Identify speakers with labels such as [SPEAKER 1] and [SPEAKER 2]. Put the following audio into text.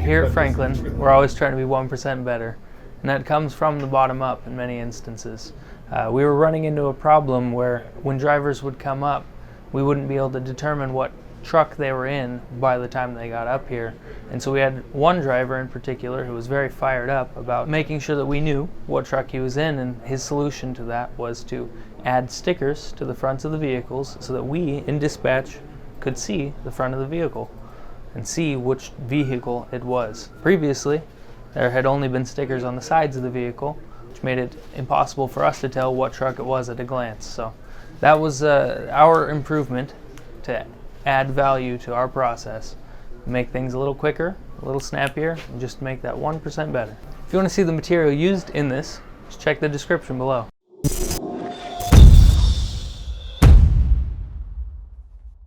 [SPEAKER 1] Here at Franklin, we're always trying to be 1% better, and that comes from the bottom up in many instances. We were running into a problem where when drivers would come up, we wouldn't be able to determine what truck they were in by the time they got up here. And so we had one driver in particular who was very fired up about making sure that we knew what truck he was in, and his solution to that was to add stickers to the fronts of the vehicles so that we, in dispatch, could see the front of the vehicle and see which vehicle it was. Previously, there had only been stickers on the sides of the vehicle, which made it impossible for us to tell what truck it was at a glance. So that was our improvement to add value to our process, make things a little quicker, a little snappier, and just make that 1% better. If you want to see the material used in this, just check the description below.